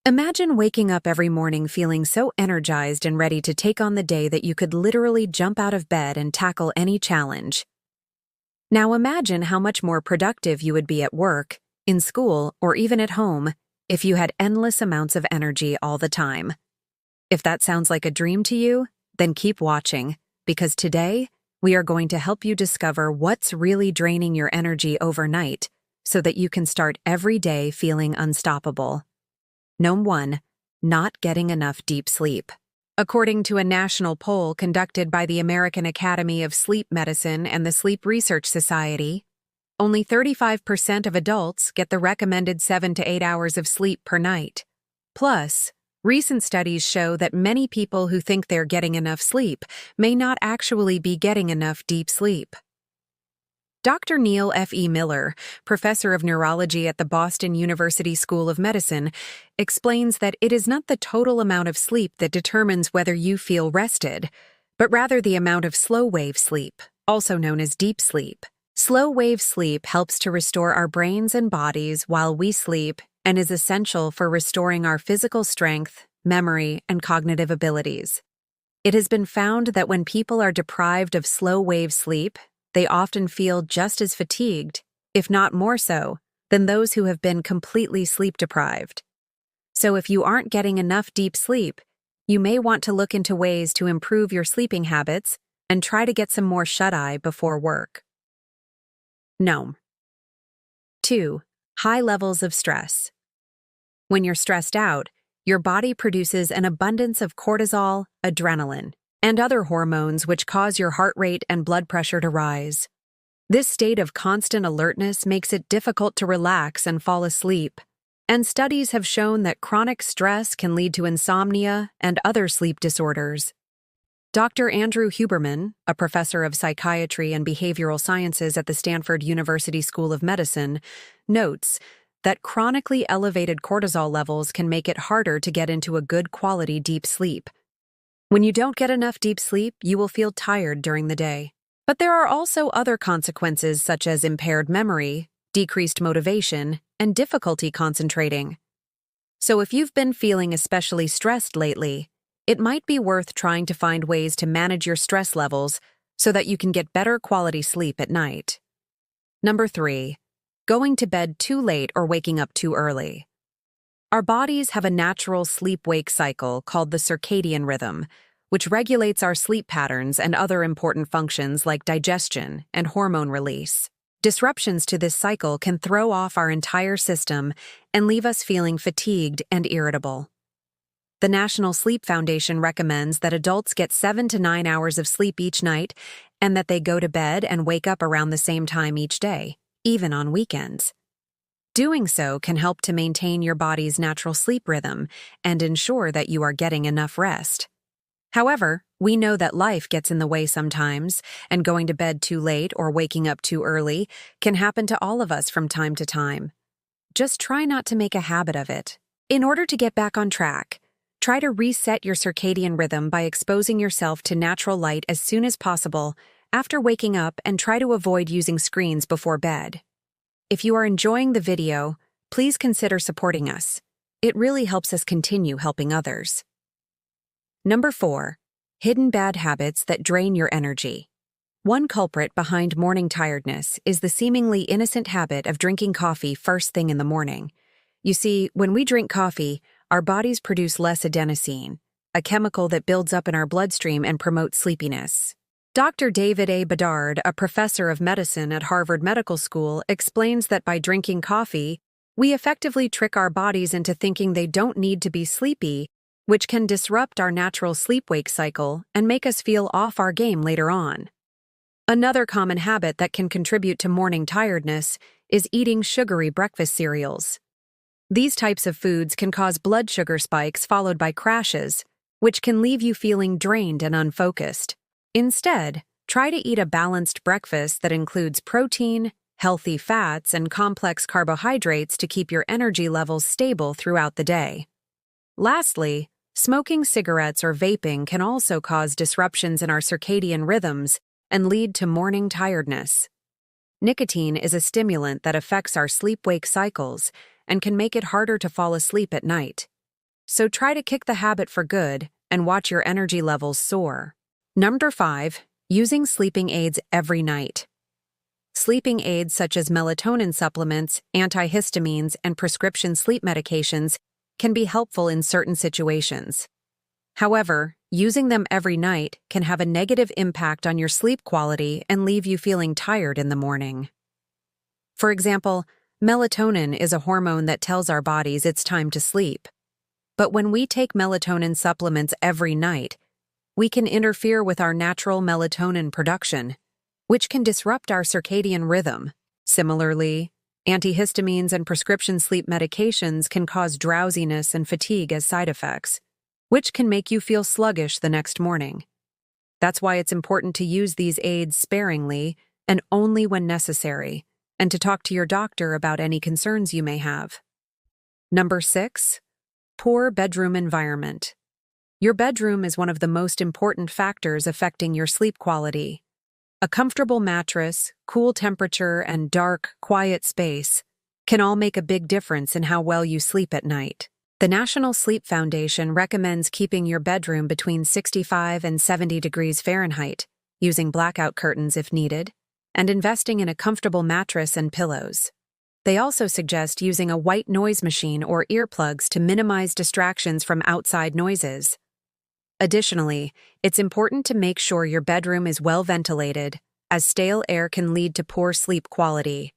Imagine waking up every morning feeling so energized and ready to take on the day that you could literally jump out of bed and tackle any challenge. Now imagine how much more productive you would be at work, in school, or even at home if you had endless amounts of energy all the time. If that sounds like a dream to you, then keep watching, because today we are going to help you discover what's really draining your energy overnight so that you can start every day feeling unstoppable. Number 1. Not getting enough deep sleep. According to a national poll conducted by the American Academy of Sleep Medicine and the Sleep Research Society, only 35% of adults get the recommended 7 to 8 hours of sleep per night. Plus, recent studies show that many people who think they're getting enough sleep may not actually be getting enough deep sleep. Dr. Neil F. E. Miller, professor of neurology at the Boston University School of Medicine, explains that it is not the total amount of sleep that determines whether you feel rested, but rather the amount of slow-wave sleep, also known as deep sleep. Slow-wave sleep helps to restore our brains and bodies while we sleep and is essential for restoring our physical strength, memory, and cognitive abilities. It has been found that when people are deprived of slow-wave sleep, they often feel just as fatigued, if not more so, than those who have been completely sleep-deprived. So if you aren't getting enough deep sleep, you may want to look into ways to improve your sleeping habits and try to get some more shut-eye before work. No. 2. High levels of stress. When you're stressed out, your body produces an abundance of cortisol, adrenaline, and other hormones which cause your heart rate and blood pressure to rise. This state of constant alertness makes it difficult to relax and fall asleep, and studies have shown that chronic stress can lead to insomnia and other sleep disorders. Dr. Andrew Huberman, a professor of psychiatry and behavioral sciences at the Stanford University School of Medicine, notes that chronically elevated cortisol levels can make it harder to get into a good quality deep sleep. When you don't get enough deep sleep, you will feel tired during the day. But there are also other consequences such as impaired memory, decreased motivation, and difficulty concentrating. So if you've been feeling especially stressed lately, it might be worth trying to find ways to manage your stress levels so that you can get better quality sleep at night. Number 3. Going to bed too late or waking up too early. Our bodies have a natural sleep-wake cycle called the circadian rhythm, which regulates our sleep patterns and other important functions like digestion and hormone release. Disruptions to this cycle can throw off our entire system and leave us feeling fatigued and irritable. The National Sleep Foundation recommends that adults get 7 to 9 hours of sleep each night and that they go to bed and wake up around the same time each day, even on weekends. Doing so can help to maintain your body's natural sleep rhythm and ensure that you are getting enough rest. However, we know that life gets in the way sometimes, and going to bed too late or waking up too early can happen to all of us from time to time. Just try not to make a habit of it. In order to get back on track, try to reset your circadian rhythm by exposing yourself to natural light as soon as possible after waking up and try to avoid using screens before bed. If you are enjoying the video, please consider supporting us. It really helps us continue helping others. Number 4. Hidden bad habits that drain your energy. One culprit behind morning tiredness is the seemingly innocent habit of drinking coffee first thing in the morning. You see, when we drink coffee, our bodies produce less adenosine, a chemical that builds up in our bloodstream and promotes sleepiness. Dr. David A. Bedard, a professor of medicine at Harvard Medical School, explains that by drinking coffee, we effectively trick our bodies into thinking they don't need to be sleepy, which can disrupt our natural sleep-wake cycle and make us feel off our game later on. Another common habit that can contribute to morning tiredness is eating sugary breakfast cereals. These types of foods can cause blood sugar spikes followed by crashes, which can leave you feeling drained and unfocused. Instead, try to eat a balanced breakfast that includes protein, healthy fats, and complex carbohydrates to keep your energy levels stable throughout the day. Lastly, smoking cigarettes or vaping can also cause disruptions in our circadian rhythms and lead to morning tiredness. Nicotine is a stimulant that affects our sleep-wake cycles and can make it harder to fall asleep at night. So try to kick the habit for good and watch your energy levels soar. Number 5. Using sleeping aids every night. Sleeping aids such as melatonin supplements, antihistamines, and prescription sleep medications can be helpful in certain situations. However, using them every night can have a negative impact on your sleep quality and leave you feeling tired in the morning. For example, melatonin is a hormone that tells our bodies it's time to sleep. But when we take melatonin supplements every night, we can interfere with our natural melatonin production, which can disrupt our circadian rhythm. Similarly, antihistamines and prescription sleep medications can cause drowsiness and fatigue as side effects, which can make you feel sluggish the next morning. That's why it's important to use these aids sparingly and only when necessary, and to talk to your doctor about any concerns you may have. Number 6. Poor bedroom environment. Your bedroom is one of the most important factors affecting your sleep quality. A comfortable mattress, cool temperature, and dark, quiet space can all make a big difference in how well you sleep at night. The National Sleep Foundation recommends keeping your bedroom between 65 and 70 degrees Fahrenheit, using blackout curtains if needed, and investing in a comfortable mattress and pillows. They also suggest using a white noise machine or earplugs to minimize distractions from outside noises. Additionally, it's important to make sure your bedroom is well ventilated, as stale air can lead to poor sleep quality.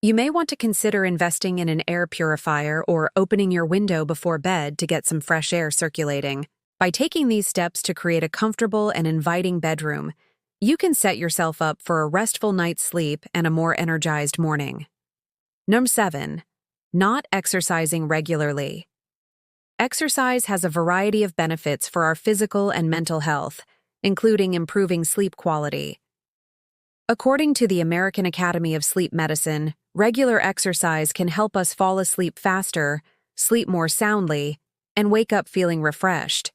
You may want to consider investing in an air purifier or opening your window before bed to get some fresh air circulating. By taking these steps to create a comfortable and inviting bedroom, you can set yourself up for a restful night's sleep and a more energized morning. Number 7. Not exercising regularly. Exercise has a variety of benefits for our physical and mental health, including improving sleep quality. According to the American Academy of Sleep Medicine, regular exercise can help us fall asleep faster, sleep more soundly, and wake up feeling refreshed.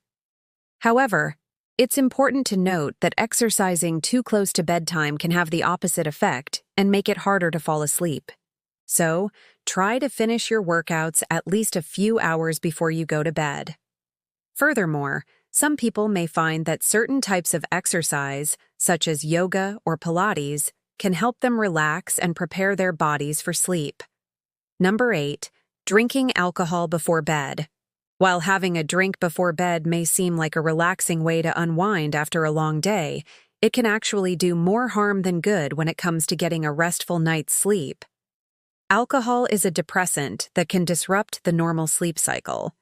However, it's important to note that exercising too close to bedtime can have the opposite effect and make it harder to fall asleep. So, try to finish your workouts at least a few hours before you go to bed. Furthermore, some people may find that certain types of exercise, such as yoga or Pilates, can help them relax and prepare their bodies for sleep. Number 8. Drinking alcohol before bed. While having a drink before bed may seem like a relaxing way to unwind after a long day, it can actually do more harm than good when it comes to getting a restful night's sleep. Alcohol is a depressant that can disrupt the normal sleep cycle,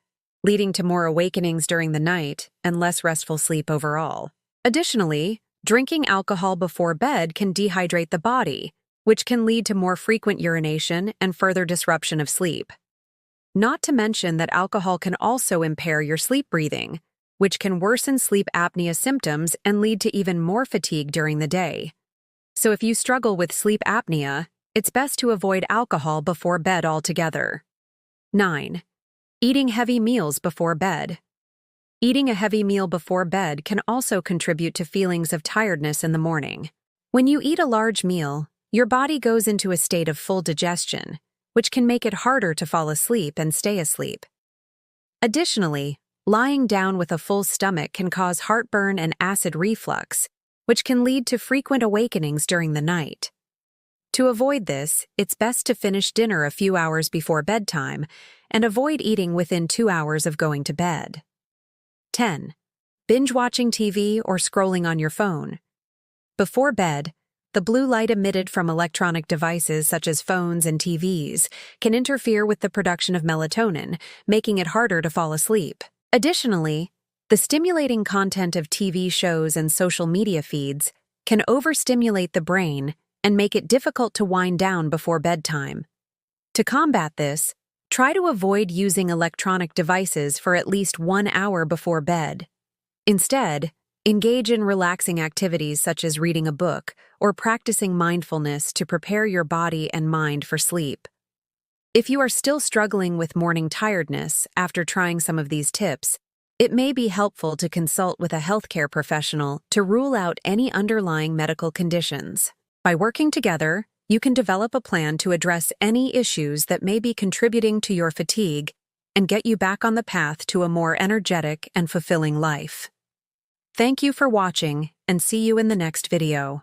leading to more awakenings during the night and less restful sleep overall. Additionally, drinking alcohol before bed can dehydrate the body, which can lead to more frequent urination and further disruption of sleep. Not to mention that alcohol can also impair your sleep breathing, which can worsen sleep apnea symptoms and lead to even more fatigue during the day. So if you struggle with sleep apnea, it's best to avoid alcohol before bed altogether. 9. Eating heavy meals before bed. Eating a heavy meal before bed can also contribute to feelings of tiredness in the morning. When you eat a large meal, your body goes into a state of full digestion, which can make it harder to fall asleep and stay asleep. Additionally, lying down with a full stomach can cause heartburn and acid reflux, which can lead to frequent awakenings during the night. To avoid this, it's best to finish dinner a few hours before bedtime and avoid eating within 2 hours of going to bed. 10. Binge watching TV or scrolling on your phone. Before bed, the blue light emitted from electronic devices such as phones and TVs can interfere with the production of melatonin, making it harder to fall asleep. Additionally, the stimulating content of TV shows and social media feeds can overstimulate the brain and make it difficult to wind down before bedtime. To combat this, try to avoid using electronic devices for at least 1 hour before bed. Instead, engage in relaxing activities such as reading a book or practicing mindfulness to prepare your body and mind for sleep. If you are still struggling with morning tiredness after trying some of these tips, it may be helpful to consult with a healthcare professional to rule out any underlying medical conditions. By working together, you can develop a plan to address any issues that may be contributing to your fatigue and get you back on the path to a more energetic and fulfilling life. Thank you for watching, and see you in the next video.